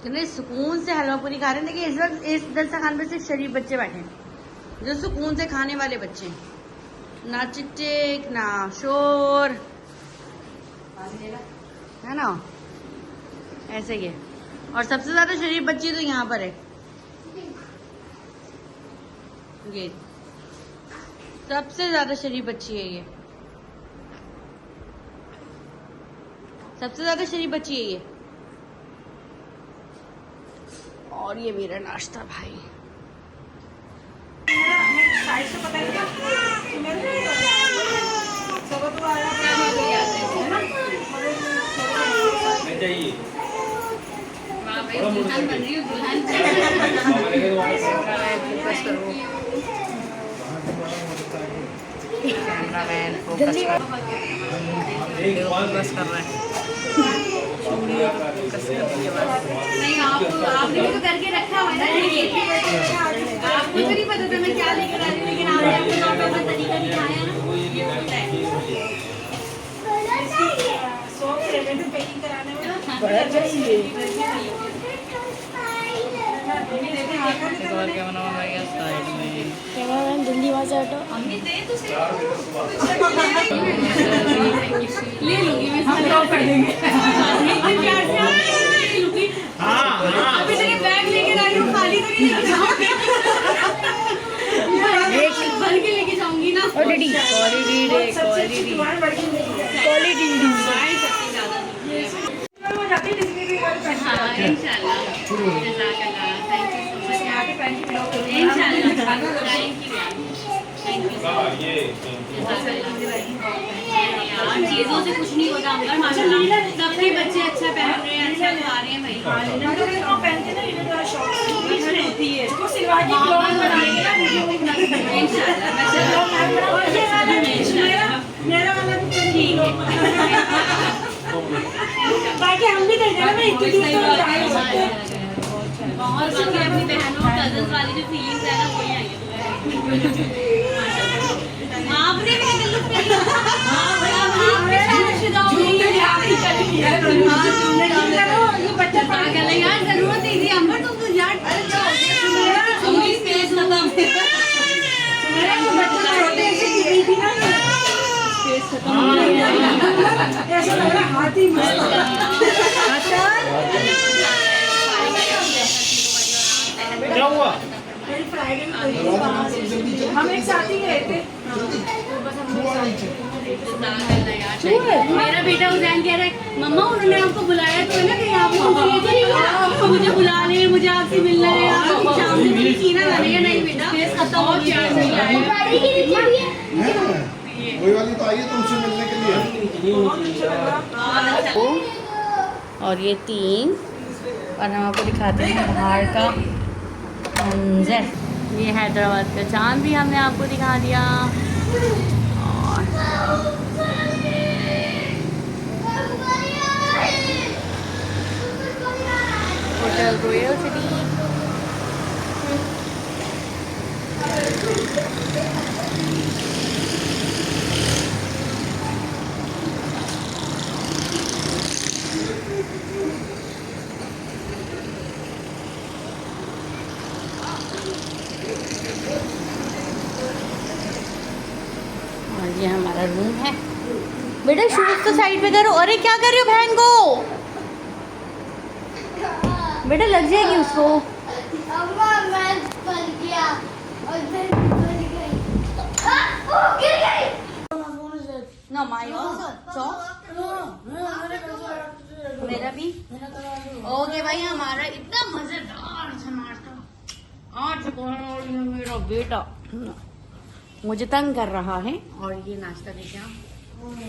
इतने सुकून से हलवा पूरी खा रहे हैं। देखिए इस वक्त इस दस्तरखान पे सिर्फ शरीफ बच्चे बैठे हैं, जो सुकून से खाने वाले बच्चे हैं, ना चिक ना शोर, है ना, ऐसे ही है। और सबसे ज्यादा शरीफ बच्ची तो यहाँ पर है, ये सबसे ज्यादा शरीफ बच्ची है, ये सबसे ज्यादा शरीफ बच्ची है ये। और ये मेरा नाश्ता भाई। कैमरामैन फोकस कर रहा है। नहीं आपने भी तो करके रखा हुआ है ना, आपको तो नहीं पता था मैं क्या लेकर आ रही हूँ, लेकिन आपने अपना अपना तरीका दिखाया ना, ये होता है। पैकिंग कराने में कैमरामैन जल्दी वहाँ से हटो। ले लूंगी मैं, कर देंगे प्यार से अभी तक बैग लेके आ रही हूँ, खाली तो नहीं भर के लेके जाऊंगी ना। क्वालिटी इंशाल्लाह चीजों से कुछ नहीं होता अंदर, माशाल्लाह सबके बच्चे अच्छा पहन रहे हैं, अच्छा खा रहे हैं भाई। बाकी हम भी दे देना, मैं इंट्रोड्यूस और बाकी अपनी बहनों कजन्स वाली जो फीलिंग्स है ना, वही आई है। आपने यार जरूरत नहीं थी अंबर, तुम तो यार स्पेस खत्म, ऐसा लग रहा हाथ ही मस्त। क्या हुआ? हम एक साथ ही गए थे। मेरा बेटा उजैन कह रहा है मम्मा उन्होंने आपको बुलाया तो है ना कि आप मुझे बुला रहे हैं, मुझे आपसे मिलना है, आपको शाम से मेरी सीना बनेगा। नहीं बेटा खत्म हो गया, वही वाली तो आई है तुमसे मिलने के लिए। और ये 3 और हम आपको दिखाते हैं बाहर का मंजर। ये हैदराबाद का चांद भी हमने आपको दिखा दिया। और होटल रॉयल सिटी। और ये हमारा रूम है। बेटा शूज तो साइड पे करो। अरे क्या कर रही हो बहन को? बेटा लग जाएगी उसको। अम्मा मैं पड़ गया और फिर गिर गई। ओ गिर गई। No, my also. So? मेरा भी। ओके भाई, हमारा इतना मजेदार सा नाश्ता आज मेरा बेटा मुझे तंग कर रहा है। और ये नाश्ता देखिए,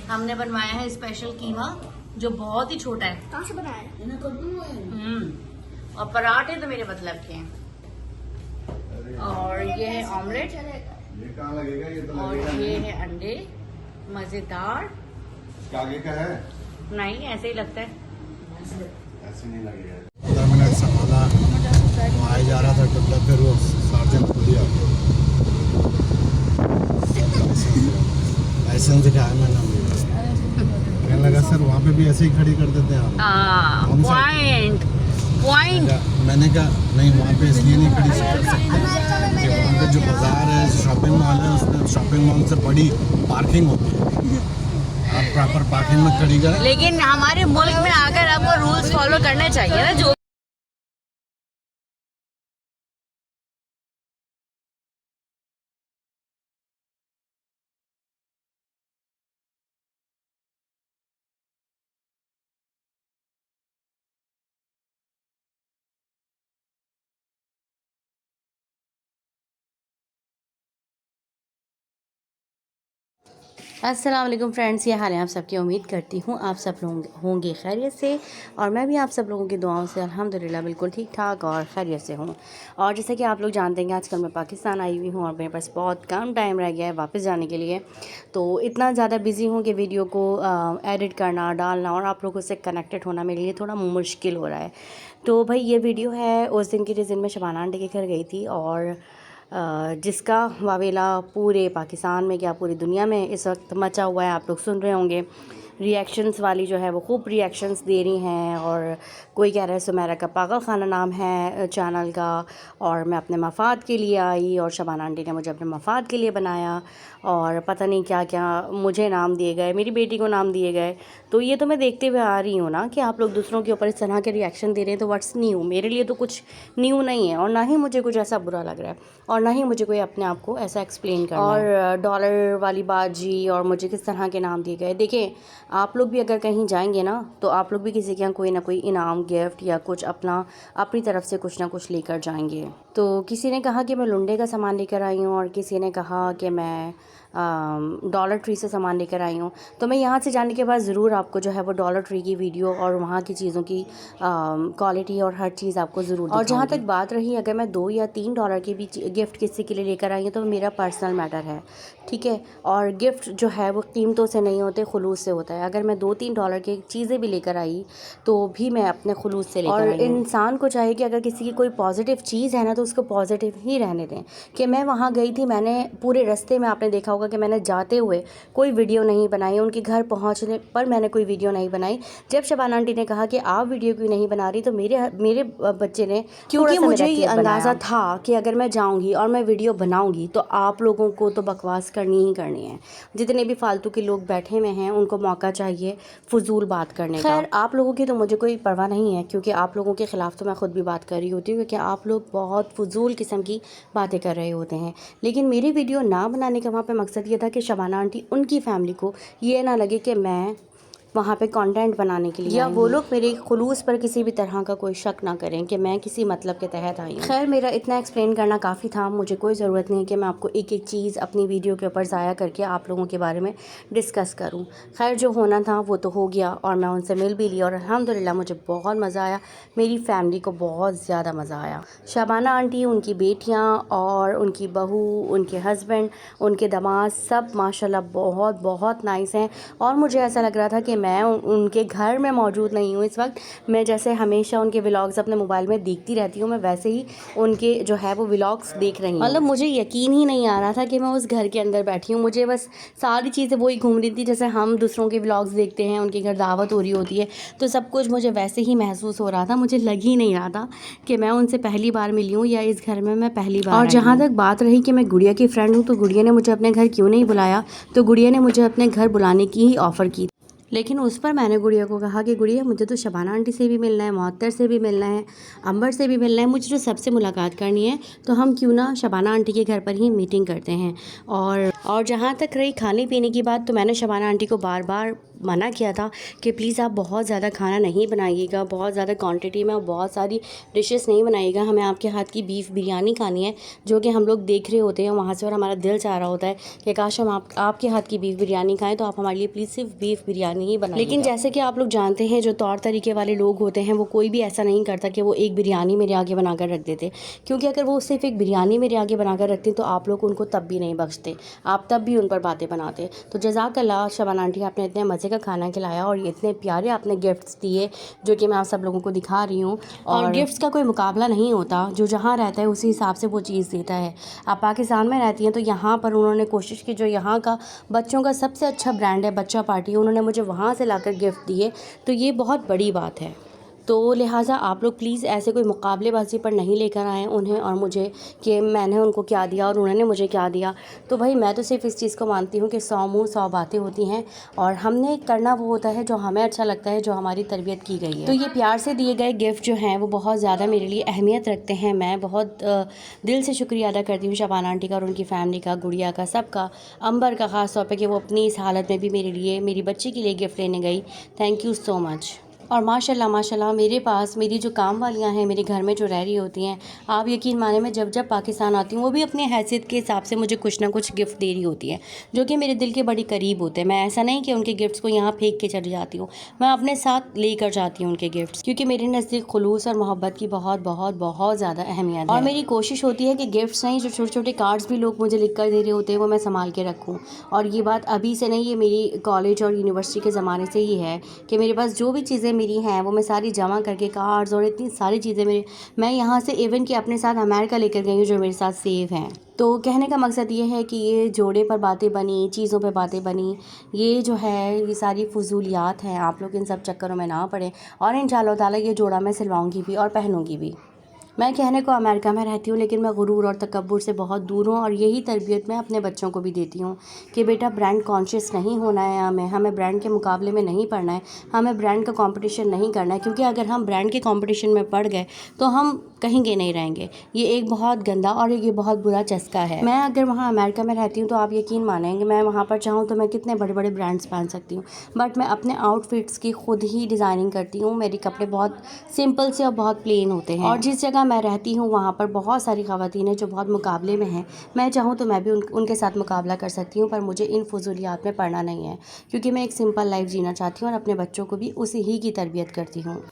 हमने बनवाया है स्पेशल कीमा जो बहुत ही छोटा है। कहाँ से बनाया? और पराठे तो मेरे मतलब के हैं। और ये है ऑमलेट। ये कहाँ लगेगा? ये तो और लगेगा ये नहीं। है अंडे मजेदार। इसका आगे का है? नहीं, ऐसे ही लगता है। ऐसे नहीं लगेगा। 15 मिनट संभाला, आए जा रहा था टुकड़ा, फिर वो सार्जन को दिया लाइसेंस दिखाया मैंने। कहने लगा सर वहाँ पे भी ऐसे ही खड़ी कर देते हैं आप। पॉइंट मैंने कहा नहीं वहाँ पे इसलिए नहीं खड़ी कर सकते कि वहाँ पे जो बाज़ार है शॉपिंग मॉल है उसमें शॉपिंग मॉल से बड़ी पार्किंग होती है, आप प्रॉपर पार्किंग में खड़ी करें। लेकिन हमारे मुल्क में आकर आपको रूल्स फॉलो करने चाहिए ना। जो अस्सलाम वालेकुम फ्रेंड्स, ये हाल है आप सबकी। उम्मीद करती हूँ आप सब लोग होंगे खैरियत से, और मैं भी आप सब लोगों की दुआओं से अल्हम्दुलिल्लाह बिल्कुल ठीक ठाक और खैरियत से हूँ। और जैसे कि आप लोग जानते हैं आजकल मैं पाकिस्तान आई हुई हूँ और मेरे पास बहुत कम टाइम रह गया है वापस जाने के लिए। तो इतना ज़्यादा बिज़ी हूँ कि वीडियो को एडिट करना, डालना और आप लोगों से कनेक्टेड होना मेरे लिए थोड़ा मुश्किल हो रहा है। तो भाई ये वीडियो है उस दिन की जिस दिन मैं शबाना आंटी के घर गई थी, और जिसका वावेला पूरे पाकिस्तान में क्या पूरी दुनिया में इस वक्त मचा हुआ है। आप लोग सुन रहे होंगे रिएक्शंस वाली जो है वो खूब रिएक्शंस दे रही हैं, और कोई कह रहा है सुमेरा का पागल खाना नाम है चैनल का, और मैं अपने मफाद के लिए आई और शबाना आंटी ने मुझे अपने मफाद के लिए बनाया, और पता नहीं क्या क्या मुझे नाम दिए गए, मेरी बेटी को नाम दिए गए। तो ये तो मैं देखते हुए आ रही हूँ ना कि आप लोग दूसरों के ऊपर इस तरह के रिएक्शन दे रहे हैं, तो व्हाट्स न्यू। मेरे लिए तो कुछ न्यू नहीं है, और ना ही मुझे कुछ ऐसा बुरा लग रहा है, और ना ही मुझे कोई अपने आप को ऐसा एक्सप्लेन करना और डॉलर वाली बात जी, और मुझे किस तरह के नाम दिए गए। देखिए आप लोग भी अगर कहीं जाएंगे ना तो आप लोग भी किसी के यहाँ कोई ना कोई इनाम, गिफ्ट या कुछ अपनी तरफ से कुछ ना कुछ लेकर जाएंगे। तो किसी ने कहा कि मैं लुंडे का सामान लेकर आई हूँ, और किसी ने कहा कि मैं डॉलर ट्री से सामान लेकर आई हूँ। तो मैं यहाँ से जाने के बाद ज़रूर आपको जो है वो डॉलर ट्री की वीडियो और वहाँ की चीज़ों की क्वालिटी और हर चीज़ आपको ज़रूर। और जहाँ तक बात रही अगर मैं $2 या $3 की भी गिफ्ट किसी के लिए लेकर आई हूँ तो मेरा पर्सनल मैटर है, ठीक है। और गिफ्ट जो है वो कीमतों से नहीं होते, खुलूस से होता है। अगर मैं $2-3 की चीज़ें भी लेकर आई तो भी मैं अपने खुलूस से लेकर आई। और इंसान को चाहिए कि अगर किसी की कोई पॉजिटिव चीज़ है ना तो उसको पॉजिटिव ही रहने दें। कि मैं वहाँ गई थी, मैंने पूरे रास्ते में आपने देखा होगा कि मैंने जाते हुए कोई वीडियो नहीं बनाई, उनके घर पहुँचने पर मैंने कोई वीडियो नहीं बनाई। जब शबाना आंटी ने कहा कि आप वीडियो क्यों नहीं बना रही, तो मेरे बच्चे ने, क्योंकि मुझे ये अंदाज़ा था कि अगर मैं जाऊँगी और मैं वीडियो बनाऊँगी तो आप लोगों को तो बकवास करनी ही करनी है। जितने भी फालतू के लोग बैठे हुए हैं उनको मौका चाहिए फजूल बात करने का। खैर आप लोगों की तो मुझे कोई परवाह नहीं है, क्योंकि आप लोगों के ख़िलाफ़ तो मैं ख़ुद भी बात कर रही होती हूँ, क्योंकि आप लोग बहुत फजूल किस्म की बातें कर रहे होते हैं। लेकिन मेरी वीडियो ना बनाने का वहाँ पे मकसद ये था कि शबाना आंटी, उनकी फैमिली को ये ना लगे कि मैं वहाँ पे कंटेंट बनाने के लिए, या वो लोग मेरे खुलूस पर किसी भी तरह का कोई शक ना करें कि मैं किसी मतलब के तहत आई हूँ। खैर मेरा इतना एक्सप्लेन करना काफ़ी था, मुझे कोई ज़रूरत नहीं है कि मैं आपको एक एक चीज़ अपनी वीडियो के ऊपर ज़ाया करके आप लोगों के बारे में डिस्कस करूँ। खैर जो होना था वो तो हो गया, और मैं उनसे मिल भी ली, और अल्हम्दुलिल्लाह मुझे बहुत मज़ा आया, मेरी फैमिली को बहुत ज़्यादा मज़ा आया। शबाना आंटी, उनकी बेटियाँ और उनकी बहू, उनके हस्बैंड, उनके दामाद सब माशाल्लाह बहुत बहुत नाइस हैं। और मुझे ऐसा लग रहा था कि मैं उनके घर में मौजूद नहीं हूँ इस वक्त। मैं जैसे हमेशा उनके व्लॉग्स अपने मोबाइल में देखती रहती हूँ, मैं वैसे ही उनके जो है वो व्लॉग्स देख रही हूँ। मतलब मुझे यकीन ही नहीं आ रहा था कि मैं उस घर के अंदर बैठी हूँ। मुझे बस सारी चीज़ें वही घूम रही थी जैसे हम दूसरों के व्लॉग्स देखते हैं, उनके घर दावत हो रही होती है, तो सब कुछ मुझे वैसे ही महसूस हो रहा था। मुझे लग ही नहीं रहा था कि मैं उनसे पहली बार मिली हूँ या इस घर में मैं पहली बार। और जहाँ तक बात रही कि मैं गुड़िया की फ्रेंड हूँ, तो गुड़िया ने मुझे अपने घर क्यों नहीं बुलाया, तो गुड़िया ने मुझे अपने घर बुलाने की ही ऑफ़र की। लेकिन उस पर मैंने गुड़िया को कहा कि गुड़िया मुझे तो शबाना आंटी से भी मिलना है, मुअत्तर से भी मिलना है, अंबर से भी मिलना है, मुझे जो सबसे मुलाकात करनी है, तो हम क्यों ना शबाना आंटी के घर पर ही मीटिंग करते हैं। और जहाँ तक रही खाने पीने की बात, तो मैंने शबाना आंटी को बार बार मना किया था कि प्लीज़ आप बहुत ज़्यादा खाना नहीं बनाइएगा, बहुत ज़्यादा क्वांटिटी में और बहुत सारी डिशेस नहीं बनाइएगा। हमें आपके हाथ की बीफ बिरयानी खानी है, जो कि हम लोग देख रहे होते हैं वहाँ से, और हमारा दिल चाह रहा होता है कि काश हम आपके हाथ की बीफ बिरयानी खाएं, तो आप हमारे लिए प्लीज़ सिर्फ बीफ बिरयानी ही बनाइएगा। लेकिन जैसे कि आप लोग जानते हैं जो तौर तरीके वाले लोग होते हैं वो कोई भी ऐसा नहीं करता कि वो एक बिरयानी मेरे आगे बनाकर रख देते, क्योंकि अगर वो सिर्फ एक बिरयानी मेरे आगे बनाकर रखते तो आप लोग उनको तब भी नहीं बख्शते, आप तब भी उन पर बातें बनाते। तो जज़ाकल्लाह शबाना आंटी, आपने इतने मज़े का खाना खिलाया और ये इतने प्यारे आपने गिफ्ट्स दिए जो कि मैं आप सब लोगों को दिखा रही हूँ। और गिफ्ट्स का कोई मुकाबला नहीं होता, जो जहाँ रहता है उसी हिसाब से वो चीज़ देता है। आप पाकिस्तान में रहती हैं तो यहाँ पर उन्होंने कोशिश की, जो यहाँ का बच्चों का सबसे अच्छा ब्रांड है बच्चा पार्टी, उन्होंने मुझे वहाँ से लाकर गिफ्ट दिए, तो ये बहुत बड़ी बात है। तो लिहाजा आप लोग प्लीज़ ऐसे कोई मुकाबलेबाजी पर नहीं लेकर आएँ उन्हें और मुझे कि मैंने उनको क्या दिया और उन्होंने मुझे क्या दिया। तो भाई मैं तो सिर्फ इस चीज़ को मानती हूँ कि 100 मुँह 100 बातें होती हैं और हमने करना वो होता है जो हमें अच्छा लगता है, जो हमारी तरबियत की गई है। तो ये प्यार से दिए गए गिफ्ट जो हैं वो बहुत ज़्यादा मेरे लिए अहमियत रखते हैं। मैं बहुत दिल से शुक्रिया अदा करती हूँ शबाना आंटी का और उनकी फ़ैमिली का, गुड़िया का, सबका, अंबर का ख़ास तौर पे कि वो अपनी इस हालत में भी मेरे लिए, मेरी बच्ची के लिए गिफ्ट लेने गई। Thank you so much. और माशाल्लाह माशाल्लाह मेरे पास मेरी जो काम वालियाँ हैं मेरे घर में जो रह रही होती हैं, आप यकीन माने मैं जब जब पाकिस्तान आती हूँ वो भी अपनी हैसियत के हिसाब से मुझे कुछ ना कुछ गिफ्ट दे रही होती हैं जो कि मेरे दिल के बड़ी करीब होते हैं। मैं ऐसा नहीं कि उनके गिफ्ट्स को यहाँ फेंक के चली जाती हूँ, मैं अपने साथ लेकर जाती हूँ उनके गिफ्ट्स, क्योंकि मेरे नज़दीक खुलूस और मोहब्बत की बहुत बहुत बहुत ज़्यादा अहमियत है। और मेरी कोशिश होती है कि गिफ्ट्स नहीं, जो छोटे छोटे कार्ड्स भी लोग मुझे लिख कर दे रहे होते हैं वो मैं संभाल के रखूँ। और ये बात अभी से नहीं, ये मेरी कॉलेज और यूनिवर्सिटी के ज़माने से ही है कि मेरे पास जो भी चीज़ें मेरी हैं वो मैं सारी जमा करके, कार्ड्स और इतनी सारी चीज़ें मैं यहाँ से इवन कि अपने साथ अमेरिका लेकर गई हूँ जो मेरे साथ सेव हैं। तो कहने का मकसद ये है कि ये जोड़े पर बातें बनी, चीज़ों पर बातें बनी, ये जो है ये सारी फजूलियात हैं, आप लोग इन सब चक्करों में ना पड़े। और इंशाअल्लाह ताला ये जोड़ा मैं सिलवाऊँगी भी और पहनूँगी भी। मैं कहने को अमेरिका में रहती हूँ लेकिन मैं गुरूर और तकब्बुर से बहुत दूर हूँ और यही तरबियत मैं अपने बच्चों को भी देती हूँ कि बेटा ब्रांड कॉन्शियस नहीं होना है, हमें ब्रांड के मुकाबले में नहीं पढ़ना है, हमें ब्रांड का कंपटीशन नहीं करना है, क्योंकि अगर हम ब्रांड के कंपटीशन में पड़ गए तो हम कहीं के नहीं रहेंगे। ये एक बहुत गंदा और ये बहुत बुरा चस्का है। मैं अगर वहाँ अमेरिका में रहती हूँ तो आप यकीन मानेंगे मैं वहाँ पर चाहूँ तो मैं कितने बड़े बड़े ब्रांड्स पहन सकती हूँ, बट मैं अपने आउटफिट्स की खुद ही डिज़ाइनिंग करती हूँ। मेरे कपड़े बहुत सिंपल से और बहुत प्लेन होते हैं। और जिस जगह मैं रहती हूँ वहाँ पर बहुत सारी ख़वातीन हैं जो बहुत मुकाबले में हैं। मैं चाहूँ तो मैं भी उनके साथ मुकाबला कर सकती हूँ, पर मुझे इन फजूलियात में पड़ना नहीं है, क्योंकि मैं एक सिंपल लाइफ जीना चाहती हूँ और अपने बच्चों को भी उसी ही की तरबियत करती हूँ।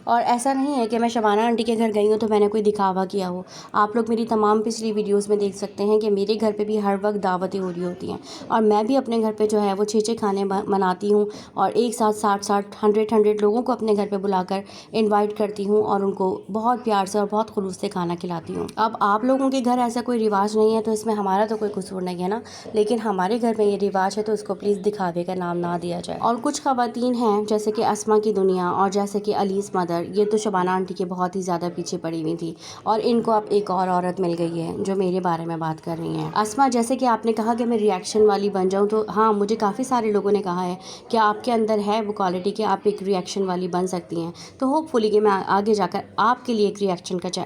और ऐसा नहीं है कि मैं शबाना आंटी के घर गई हूँ तो मैंने कोई दिखावा किया हो। आप लोग मेरी तमाम पिछली वीडियोस में देख सकते हैं कि मेरे घर पे भी हर वक्त दावतें हो रही होती हैं और मैं भी अपने घर पे जो है वो 6-6 खाने बनाती हूँ और एक साथ 60-60 100 लोगों को अपने घर पे बुलाकर इनवाइट करती हूँ और उनको बहुत प्यार से और बहुत खुलूस से खाना खिलाती हूँ। अब आप लोगों के घर ऐसा कोई रिवाज नहीं है तो इसमें हमारा तो कोई कसूर नहीं है ना, लेकिन हमारे घर में ये रिवाज है तो उसको प्लीज़ दिखावे का नाम ना दिया जाए। और कुछ ख़वातीन हैं जैसे कि अस्मा की दुनिया और जैसे कि अलीस मदर, ये तो शबाना आंटी के बहुत ही ज़्यादा पीछे पड़ी हुई थी और इनको अब एक और औरत मिल गई है जो मेरे बारे में बात कर रही हैं। अस्मा, जैसे कि आपने कहा कि मैं रिएक्शन वाली बन जाऊं, तो हाँ, मुझे काफ़ी सारे लोगों ने कहा है कि आपके अंदर है वो क्वालिटी कि आप एक रिएक्शन वाली बन सकती हैं। तो होपफुली कि मैं आगे जाकर आपके लिए एक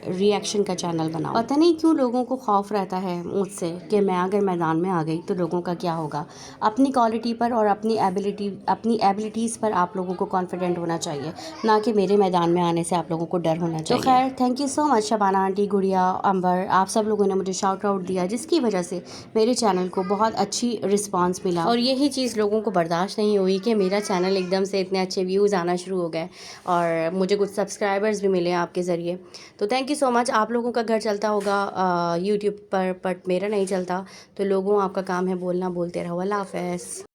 रिएक्शन का चैनल बनाऊँ। पता नहीं क्यों लोगों को खौफ रहता है मुझसे कि मैं अगर मैदान में आ गई तो लोगों का क्या होगा। अपनी क्वालिटी पर और अपनी एबिलिटीज़ पर आप लोगों को कॉन्फिडेंट होना चाहिए, ना कि मेरे मैदान में आने से आप लोगों को डर होना चाहिए। तो खैर, thank you so much Shabana aunty, गुड़िया, अंबर, आप सब लोगों ने मुझे शाउट आउट दिया जिसकी वजह से मेरे चैनल को बहुत अच्छी रिस्पांस मिला। और यही चीज़ लोगों को बर्दाश्त नहीं हुई कि मेरा चैनल एकदम से इतने अच्छे व्यूज़ आना शुरू हो गए और मुझे कुछ सब्सक्राइबर्स भी मिले आपके ज़रिए। तो थैंक यू सो मच। आप लोगों का घर चलता होगा यूट्यूब पर, बट मेरा नहीं चलता। तो लोगों, आपका काम है बोलना, बोलते रहो। अल्लाह हाफ़िज़।